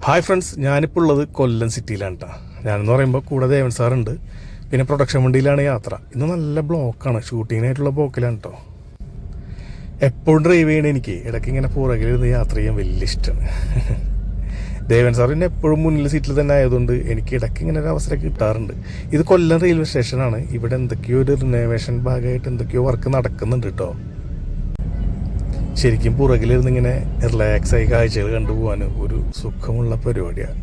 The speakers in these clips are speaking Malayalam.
ഹായ് ഫ്രണ്ട്സ്, ഞാനിപ്പോൾ ഉള്ളത് കൊല്ലം സിറ്റിയിലാണ് കേട്ടോ. ഞാനെന്ന് പറയുമ്പോൾ കൂടെ ദേവൻ സാറുണ്ട്, പിന്നെ പ്രൊഡക്ഷൻ വണ്ടിയിലാണ് യാത്ര. ഇന്ന് നല്ല ബ്ലോക്കാണ്, ഷൂട്ടിങ്ങിനായിട്ടുള്ള ബ്ലോക്കിലാണ് കേട്ടോ. എപ്പോഴും ഡ്രൈവ് ചെയ്യണേ എനിക്ക് ഇടയ്ക്ക് ഇങ്ങനെ പുറകിലിരുന്ന് യാത്ര ചെയ്യാൻ വലിയ ഇഷ്ടമാണ്. ദേവൻ സാറിന് എപ്പോഴും മുന്നിൽ സീറ്റിൽ തന്നെ ആയതുകൊണ്ട് എനിക്ക് ഇടയ്ക്ക് ഇങ്ങനെ ഒരു അവസരം കിട്ടാറുണ്ട്. ഇത് കൊല്ലം റെയിൽവേ സ്റ്റേഷനാണ്. ഇവിടെ എന്തൊക്കെയോ ഒരു റിനോവേഷൻ ഭാഗമായിട്ട് എന്തൊക്കെയോ വർക്ക് നടക്കുന്നുണ്ട് കേട്ടോ. ശരിക്കും പുറകിലിരുന്ന് ഇങ്ങനെ റിലാക്സായി കാഴ്ചകൾ കണ്ടുപോകാൻ ഒരു സുഖമുള്ള പരിപാടിയാണ്.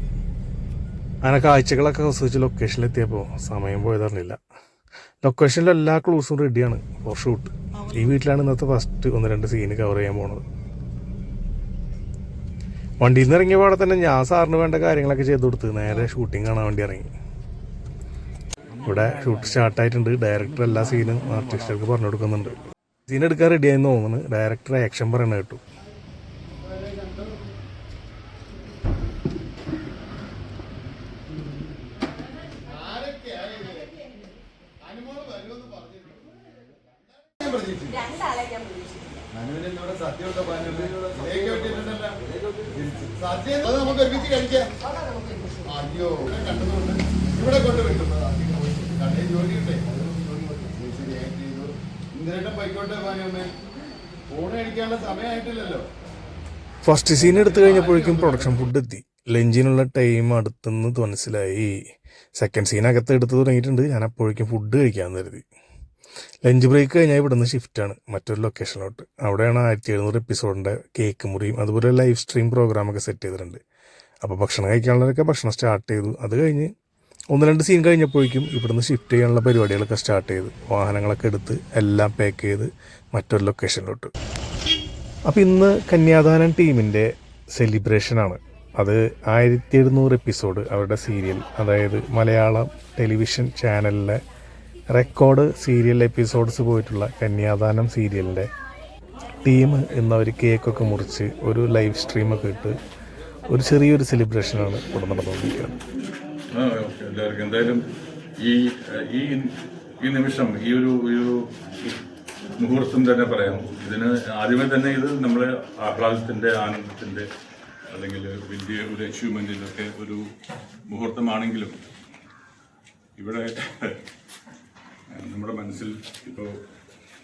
അങ്ങനെ കാഴ്ചകളൊക്കെ ആസ്വദിച്ച് ലൊക്കേഷനിലെത്തിയപ്പോൾ സമയം പോയതറിഞ്ഞില്ല. ലൊക്കേഷനിൽ എല്ലാ ക്ലൂസും റെഡിയാണ് ഫോർ ഷൂട്ട്. ഈ വീട്ടിലാണ് ഇന്നത്തെ ഫസ്റ്റ് 1-2 സീന് കവർ ചെയ്യാൻ പോണത്. വണ്ടിയിൽ നിന്ന് ഇറങ്ങിയ പാടെ തന്നെ ഞാൻ സാറിന് വേണ്ട കാര്യങ്ങളൊക്കെ ചെയ്ത് കൊടുത്ത് നേരെ ഷൂട്ടിങ് കാണാൻ വേണ്ടി ഇറങ്ങി. ഇവിടെ ഷൂട്ട് സ്റ്റാർട്ടായിട്ടുണ്ട്. ഡയറക്ടർ എല്ലാ സീനും ആർട്ടിസ്റ്റുകൾക്ക് പറഞ്ഞു കൊടുക്കുന്നുണ്ട്. സീൻ എടുക്കാൻ റെഡിയായെന്ന് തോന്നുന്നു. ഡയറക്ടർ ആക്ഷൻ പറയണ കേട്ടു. ഫസ്റ്റ് സീൻ എടുത്തു കഴിഞ്ഞപ്പോഴേക്കും പ്രൊഡക്ഷൻ ഫുഡ് എത്തി. ലഞ്ചിനുള്ള ടൈം അടുത്തെന്ന് മനസ്സിലായി. സെക്കൻഡ് സീൻ അകത്ത് എടുത്ത് തുടങ്ങിയിട്ടുണ്ട്. ഞാൻ അപ്പോഴേക്കും ഫുഡ് കഴിക്കാമെന്ന് കരുതി. ലഞ്ച് ബ്രേക്ക് കഴിഞ്ഞാൽ ഇവിടുന്ന് ഷിഫ്റ്റാണ് മറ്റൊരു ലൊക്കേഷനിലോട്ട്. അവിടെയാണ് 1700 എപ്പിസോഡിൻ്റെ കേക്ക് മുറിയും അതുപോലെ ലൈവ് സ്ട്രീം പ്രോഗ്രാമൊക്കെ സെറ്റ് ചെയ്തിട്ടുണ്ട്. അപ്പോൾ ഭക്ഷണം കഴിക്കാനുള്ളവരൊക്കെ ഭക്ഷണം സ്റ്റാർട്ട് ചെയ്തു. അത് കഴിഞ്ഞ് 1-2 സീൻ കഴിഞ്ഞപ്പോഴേക്കും ഇവിടുന്ന് ഷിഫ്റ്റ് ചെയ്യാനുള്ള പരിപാടികളൊക്കെ സ്റ്റാർട്ട് ചെയ്തു. വാഹനങ്ങളൊക്കെ എടുത്ത് എല്ലാം പാക്ക് ചെയ്ത് മറ്റൊരു ലൊക്കേഷനിലോട്ട്. അപ്പോൾ ഇന്ന് കന്യാദാനം ടീമിൻ്റെ സെലിബ്രേഷനാണ്. അത് 1700 എപ്പിസോഡ് അവരുടെ സീരിയൽ, അതായത് മലയാളം ടെലിവിഷൻ ചാനലിലെ റെക്കോർഡ് സീരിയൽ എപ്പിസോഡ്സ് പോയിട്ടുള്ള കന്യാദാനം സീരിയലിൻ്റെ ടീം ഇന്നവർ കേക്കൊക്കെ മുറിച്ച് ഒരു ലൈവ് സ്ട്രീമൊക്കെ ഇട്ട് ഒരു ചെറിയൊരു സെലിബ്രേഷനാണ് ഇവിടെ നടന്നുകൊണ്ടിരിക്കുന്നത്. എന്തായാലും ഈ നിമിഷം ഈ ഒരു മുഹൂർത്തം തന്നെ പറയാം. ഇതിന് ആദ്യമേ തന്നെ ഇത് നമ്മുടെ ആഹ്ലാദത്തിൻ്റെ, ആനന്ദത്തിൻ്റെ, അല്ലെങ്കിൽ വലിയ ഒരു അച്ചീവ്മെൻറ്റിൻ്റെയൊക്കെ ഒരു മുഹൂർത്തമാണെങ്കിലും ഇവിടെ നമ്മുടെ മനസ്സിൽ ഇപ്പോൾ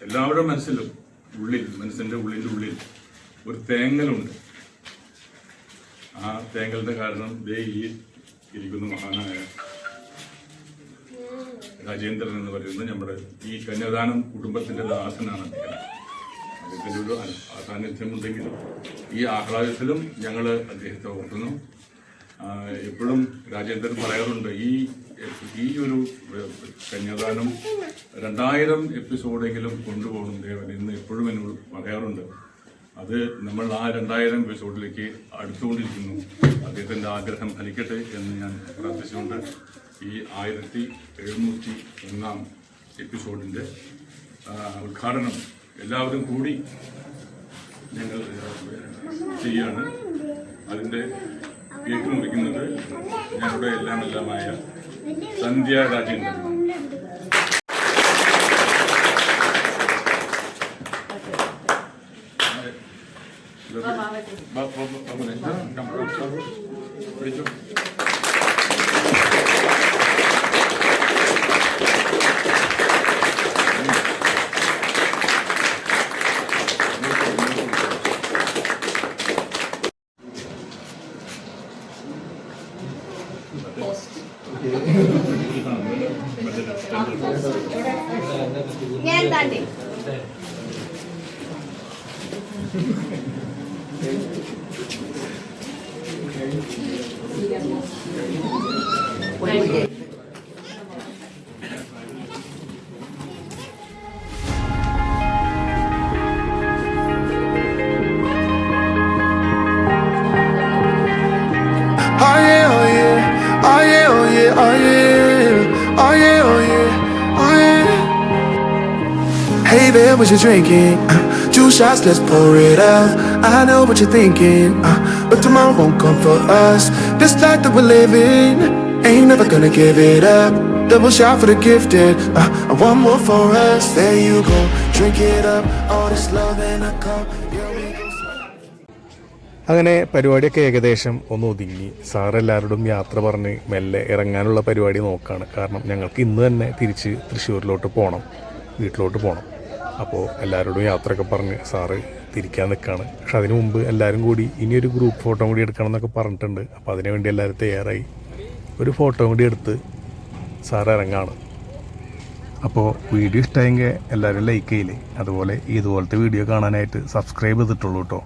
എല്ലാവരുടെ മനസ്സിലും മനസ്സിൻ്റെ ഉള്ളിൽ ഒരു തേങ്ങലുണ്ട്. ആ തേങ്ങലിൻ്റെ കാരണം ഈ ഇരിക്കുന്ന മഹാനായ രാജേന്ദ്രൻ എന്ന് പറയുന്നത് നമ്മുടെ ഈ കന്യാദാനം കുടുംബത്തിൻ്റെ ദാസനാണ് അദ്ദേഹം. അദ്ദേഹത്തിൻ്റെ ഒരു സാന്നിധ്യമുണ്ടെങ്കിലും ഈ ആഹ്ലാദത്തിലും ഞങ്ങൾ അദ്ദേഹത്തെ ഓർക്കുന്നു. എപ്പോഴും രാജേന്ദ്രൻ പറയാറുണ്ട്, ഈ ഒരു കന്യാദാനം 2000 എപ്പിസോഡെങ്കിലും കൊണ്ടുപോകണം ദേവൻ എന്ന് എപ്പോഴും എന്നോട് പറയാറുണ്ട്. അത് നമ്മൾ ആ 2000 എപ്പിസോഡിലേക്ക് അടുത്തുകൊണ്ടിരിക്കുന്നു. അദ്ദേഹത്തിൻ്റെ ആഗ്രഹം ഫലിക്കട്ടെ എന്ന് ഞാൻ പ്രാർത്ഥിച്ചുകൊണ്ട് ഈ 1701 എപ്പിസോഡിൻ്റെ ഉദ്ഘാടനം എല്ലാവരും കൂടി ഞങ്ങൾ ചെയ്യാണ്. അതിൻ്റെ കേക്ക് മുറിക്കുന്നത് ഞങ്ങളുടെ എല്ലാമായ സന്ധ്യ രാജേന്ദ്രൻ. ഞാൻ താണ്ടി Hey there, what you drinking? 2 shots, let's pour it out. I know what you're thinking, but tomorrow won't come for us. This life that we're living, ain't never gonna give it up. double shot for the gifted. One more for us. There you go. Drink it up. All this love in a cup. Yeah, we go. അങ്ങനെ പരിപാടിയൊക്കെ ഏകദേശം ഒന്ന് ഒതുങ്ങി. സാർ എല്ലാവരോടും യാത്ര പറഞ്ഞ് മെല്ലെ ഇറങ്ങാനുള്ള പരിപാടി നോക്കുകയാണ്. കാരണം ഞങ്ങൾക്ക് ഇന്ന് തന്നെ തിരിച്ച് തൃശ്ശൂരിലോട്ട് പോകണം, വീട്ടിലോട്ട് പോകണം. അപ്പോൾ എല്ലാവരോടും യാത്രയൊക്കെ പറഞ്ഞ് സാറ് തിരിക്കാൻ നിൽക്കുകയാണ്. പക്ഷെ അതിനു മുമ്പ് എല്ലാവരും കൂടി ഇനിയൊരു ഗ്രൂപ്പ് ഫോട്ടോ കൂടി എടുക്കണം എന്നൊക്കെ പറഞ്ഞിട്ടുണ്ട്. അപ്പോൾ അതിനുവേണ്ടി എല്ലാവരും തയ്യാറായി. ഒരു ഫോട്ടോ കൂടി എടുത്ത് സാറ് ഇറങ്ങാണ്. അപ്പോൾ വീഡിയോ ഇഷ്ടമായെങ്കിൽ എല്ലാവരും ലൈക്ക് ചെയ്യില്ലേ. അതുപോലെ ഇതുപോലത്തെ വീഡിയോ കാണാനായിട്ട് സബ്സ്ക്രൈബ് ചെയ്തിട്ടുള്ളൂ കേട്ടോ.